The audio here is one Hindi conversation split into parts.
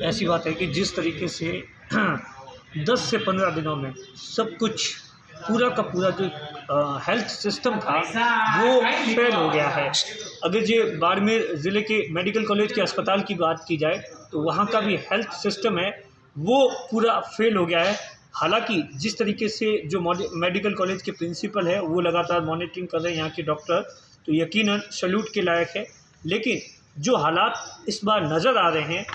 ऐसी बात है कि जिस तरीके से 10 से 15 दिनों में सब कुछ पूरा का पूरा जो हेल्थ सिस्टम था वो फेल हो गया है। अगर ये बाड़मेर ज़िले के मेडिकल कॉलेज के अस्पताल की बात की जाए तो वहाँ का भी हेल्थ सिस्टम है वो पूरा फेल हो गया है। हालांकि जिस तरीके से जो मेडिकल कॉलेज के प्रिंसिपल है वो लगातार मॉनिटरिंग कर रहे हैं, यहाँ के डॉक्टर, तो यकीनन सैल्यूट के लायक है। लेकिन जो हालात इस बार नज़र आ रहे हैं,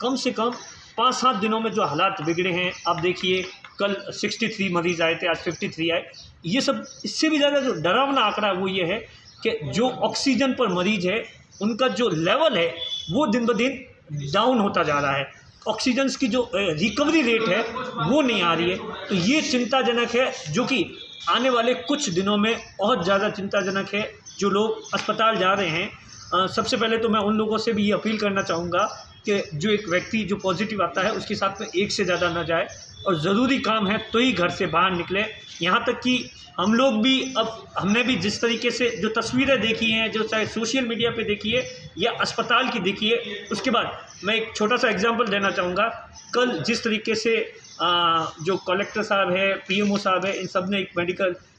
कम से कम 5-7 दिनों में जो हालात बिगड़े हैं, आप देखिए कल 63 मरीज़ आए थे, आज 53 आए। ये सब इससे भी ज़्यादा जो डरावना आंकड़ा वो ये है कि जो ऑक्सीजन पर मरीज़ है उनका जो लेवल है वो दिन ब दिन डाउन होता जा रहा है। ऑक्सीजन की जो रिकवरी रेट है वो नहीं आ रही है। तो ये चिंताजनक है, जो कि आने वाले कुछ दिनों में बहुत ज़्यादा चिंताजनक है। जो लोग अस्पताल जा रहे हैं, सबसे पहले तो मैं उन लोगों से भी ये अपील करना चाहूँगा कि जो एक व्यक्ति जो पॉजिटिव आता है उसके साथ में एक से ज़्यादा न जाए, और ज़रूरी काम है तो ही घर से बाहर निकले। यहाँ तक कि हम लोग भी, अब हमने भी जिस तरीके से जो तस्वीरें देखी हैं, जो चाहे सोशल मीडिया पे देखी है या अस्पताल की देखी है, उसके बाद मैं एक छोटा सा एग्जांपल देना चाहूँगा। कल जिस तरीके से जो कलेक्टर साहब है, पीएमओ साहब है, इन सब ने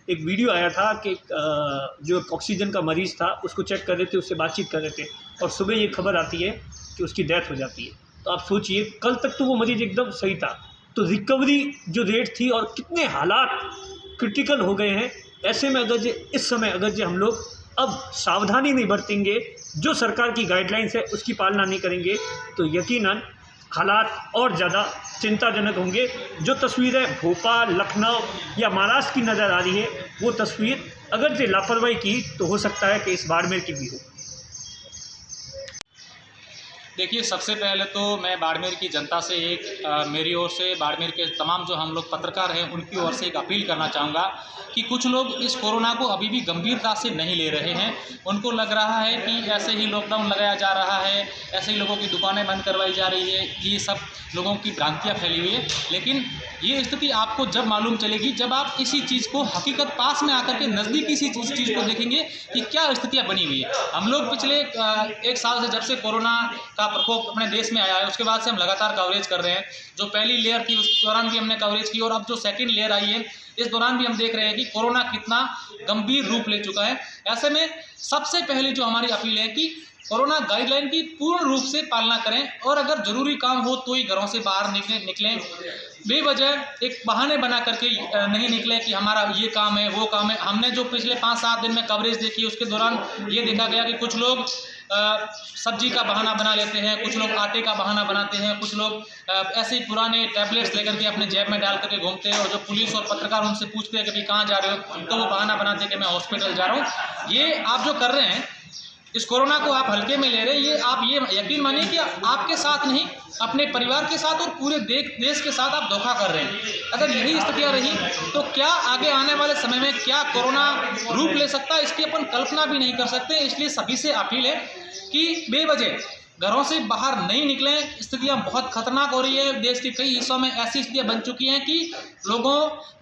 एक वीडियो आया था कि जो ऑक्सीजन का मरीज़ था उसको चेक कर रहे थे, उससे बातचीत कर रहे थे, और सुबह ये खबर आती है कि उसकी डेथ हो जाती है। तो आप सोचिए, कल तक तो वो मरीज़ एकदम सही था, तो रिकवरी जो रेट थी और कितने हालात क्रिटिकल हो गए हैं। ऐसे में अगर इस समय अगर हम लोग अब सावधानी नहीं बरतेंगे, जो सरकार की गाइडलाइंस है उसकी पालना नहीं करेंगे, तो यकीनन हालात और ज़्यादा चिंताजनक होंगे। जो तस्वीरें भोपाल, लखनऊ या महाराष्ट्र की नज़र आ रही है, वो तस्वीर अगर ये लापरवाही की तो हो सकता है कि इस बाड़मेर की भी हो। देखिए, सबसे पहले तो मैं बाड़मेर की जनता से मेरी ओर से बाड़मेर के तमाम जो हम लोग पत्रकार हैं उनकी ओर से एक अपील करना चाहूँगा कि कुछ लोग इस कोरोना को अभी भी गंभीरता से नहीं ले रहे हैं। उनको लग रहा है कि ऐसे ही लॉकडाउन लगाया जा रहा है, ऐसे ही लोगों की दुकानें बंद करवाई जा रही है, ये सब लोगों की भ्रांतियाँ फैली हुई है। लेकिन ये स्थिति आपको जब मालूम चलेगी जब आप इसी चीज़ को हकीकत पास में आकर के नज़दीक इसी चीज़ को देखेंगे कि क्या स्थितियाँ बनी हुई है। हम लोग पिछले 1 साल से, जब से कोरोना का प्रकोप अपने देश में आया है, उसके बाद से हम लगातार कवरेज कर रहे हैं। जो पहली लेयर थी उस दौरान भी हमने कवरेज की, और अब जो सेकेंड लेयर आई है इस दौरान भी हम देख रहे हैं कि कोरोना कितना गंभीर रूप ले चुका है। ऐसे में सबसे पहले जो हमारी अपील है कि कोरोना गाइडलाइन की पूर्ण रूप से पालना करें, और अगर ज़रूरी काम हो तो ही घरों से बाहर निकलें। बेवजह एक बहाने बना करके नहीं निकले कि हमारा ये काम है, वो काम है। हमने जो पिछले 5-7 दिन में कवरेज देखी उसके दौरान ये देखा गया कि कुछ लोग सब्जी का बहाना बना लेते हैं, कुछ लोग आटे का बहाना बनाते हैं, कुछ लोग ऐसे ही पुराने टैबलेट्स लेकर के अपने जेब में डाल करके घूमते हैं, और जो पुलिस और पत्रकार उनसे पूछते हैं कि भाई कहाँ जा रहे हो, तो वो बहाना बनाते हैं कि मैं हॉस्पिटल जा रहा हूँ। ये आप जो कर रहे हैं, इस कोरोना को आप हल्के में ले रहे हैं, ये आप ये यकीन मानिए कि आपके साथ नहीं, अपने परिवार के साथ और पूरे देश के साथ आप धोखा कर रहे हैं। अगर यही स्थितियाँ रही तो क्या आगे आने वाले समय में क्या कोरोना रूप ले सकता है, इसकी अपन कल्पना भी नहीं कर सकते। इसलिए सभी से अपील है कि बेवजह घरों से बाहर नहीं निकलें। स्थितियाँ बहुत खतरनाक हो रही है। देश के कई हिस्सों में ऐसी स्थितियाँ बन चुकी हैं कि लोगों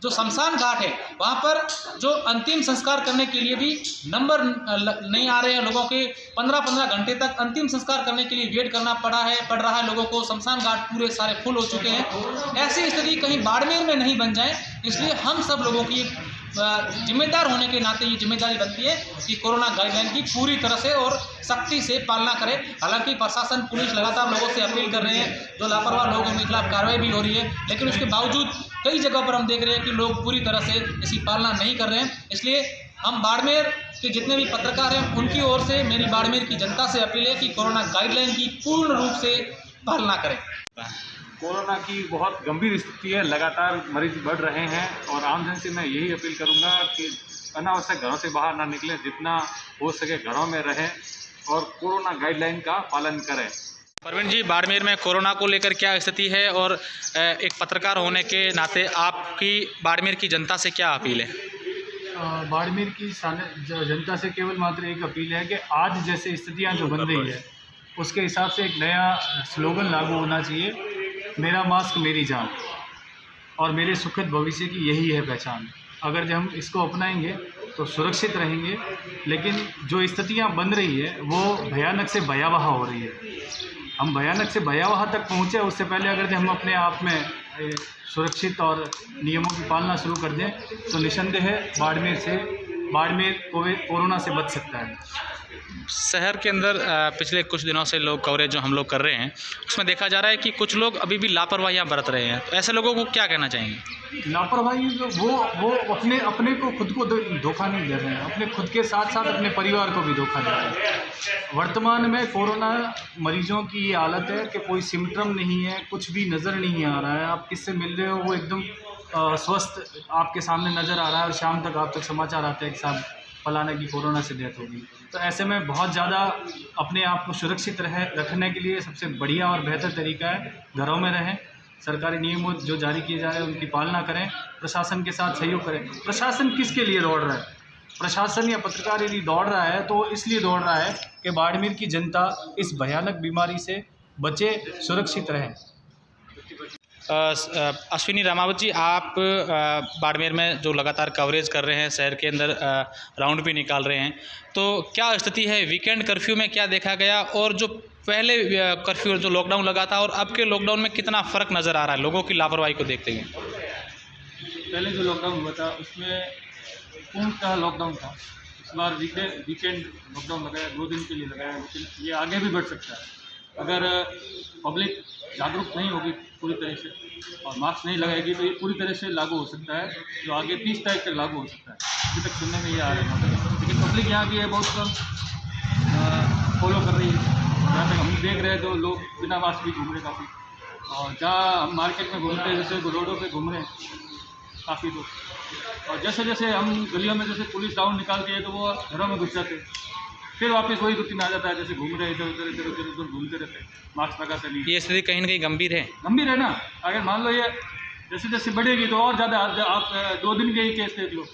जो शमशान घाट है वहाँ पर जो अंतिम संस्कार करने के लिए भी नंबर नहीं आ रहे हैं। लोगों के 15-15 घंटे तक अंतिम संस्कार करने के लिए वेट करना पड़ रहा है लोगों को। शमशान घाट पूरे सारे फुल हो चुके हैं। ऐसी स्थिति कहीं बाड़मेर में नहीं बन जाए, इसलिए हम सब लोगों की जिम्मेदार होने के नाते ये जिम्मेदारी बनती है कि कोरोना गाइडलाइन की पूरी तरह से और सख्ती से पालना करें। हालांकि प्रशासन, पुलिस लगातार लोगों से अपील कर रहे हैं, जो लापरवाह लोग हैं उनके खिलाफ कार्रवाई भी हो रही है, लेकिन उसके बावजूद कई जगह पर हम देख रहे हैं कि लोग पूरी तरह से इसकी पालना नहीं कर रहे हैं। इसलिए हम बाड़मेर के जितने भी पत्रकार हैं उनकी ओर से मेरी बाड़मेर की जनता से अपील है कि कोरोना गाइडलाइन की पूर्ण रूप से पालना करें। कोरोना की बहुत गंभीर स्थिति है, लगातार मरीज बढ़ रहे हैं, और आमजन से मैं यही अपील करूंगा कि अनावश्यक घरों से बाहर ना निकलें, जितना हो सके घरों में रहें और कोरोना गाइडलाइन का पालन करें। परवीन जी, बाड़मेर में कोरोना को लेकर क्या स्थिति है, और एक पत्रकार होने के नाते आपकी बाड़मेर की जनता से क्या अपील है? बाड़मेर की जनता से केवल मात्र एक अपील है कि आज जैसे स्थितियां जो बन रही है उसके हिसाब से एक नया स्लोगन लागू होना चाहिए, मेरा मास्क मेरी जान, और मेरे सुखद भविष्य की यही है पहचान। अगर जब हम इसको अपनाएंगे तो सुरक्षित रहेंगे, लेकिन जो स्थितियां बन रही है वो भयानक से भयावह हो रही है। हम भयानक से भयावह तक पहुँचे, उससे पहले अगर हम अपने आप में सुरक्षित और नियमों की पालना शुरू कर दें तो निस्संदेह बाड़मेर कोरोना से बच सकता है। शहर के अंदर पिछले कुछ दिनों से लोग कवरेज जो हम लोग कर रहे हैं उसमें देखा जा रहा है कि कुछ लोग अभी भी लापरवाहियाँ बरत रहे हैं, तो ऐसे लोगों को क्या कहना चाहेंगे? लापरवाही वो अपने को खुद को धोखा नहीं दे रहे हैं, अपने खुद के साथ साथ अपने परिवार को भी धोखा दे रहे हैं। वर्तमान में कोरोना मरीजों की ये हालत है कि कोई सिम्टम नहीं है, कुछ भी नज़र नहीं आ रहा है, आप किससे मिल रहे हो वो एकदम स्वस्थ आपके सामने नज़र आ रहा है और शाम तक आप तक समाचार आते हैं कि साहब फलाने की कोरोना से डेथ होगी। तो ऐसे में बहुत ज़्यादा अपने आप को सुरक्षित रखने के लिए सबसे बढ़िया और बेहतर तरीका है घरों में रहें, सरकारी नियम जो जारी किए जा रहे हैं उनकी पालना करें, प्रशासन के साथ सहयोग करें। प्रशासन किसके लिए दौड़ रहा है? प्रशासन या पत्रकार यदि दौड़ रहा है तो इसलिए दौड़ रहा है कि बाड़मेर की जनता इस भयानक बीमारी से बचे, सुरक्षित रहें। अश्विनी रामावत जी, आप बाड़मेर में जो लगातार कवरेज कर रहे हैं, शहर के अंदर राउंड भी निकाल रहे हैं, तो क्या स्थिति है? वीकेंड कर्फ्यू में क्या देखा गया और जो पहले कर्फ्यू जो लॉकडाउन लगा था और अब के लॉकडाउन में कितना फ़र्क नज़र आ रहा है लोगों की लापरवाही को देखते हुए? पहले जो लॉकडाउन हुआ था उसमें पूर्णतः लॉकडाउन था। इस बार वीकेंड लॉकडाउन लगाया, 2 दिन के लिए लगाया, लेकिन ये आगे भी बढ़ सकता है अगर पब्लिक जागरूक नहीं होगी पूरी तरह से और मास्क नहीं लगाएगी तो ये पूरी तरह से लागू हो सकता है, जो आगे 30 तारीख तक लागू हो सकता है। अभी तक सुनने में ये आ रहा है, लेकिन पब्लिक यहाँ भी है बहुत कम फॉलो कर रही है। जहाँ तक हम देख रहे हैं तो लोग बिना मास्क भी घूम रहे काफ़ी, और जहाँ हम मार्केट में घूमते हैं जैसे रोडों पर घूम रहे हैं काफ़ी लोग, और जैसे जैसे हम गलियों में जैसे पुलिस राउंड निकालती है तो वो घरों में घुस जाते हैं, फिर वापस वही रूटीन आ जाता है, जैसे घूम रहे इधर उधर घूमते रहते हैं, मास्क लगाते नहीं। ये स्थिति कहीं ना कहीं गंभीर है ना। अगर मान लो ये जैसे जैसे बढ़ेगी तो और ज़्यादा, आप 2 दिन के ही केस देख लो,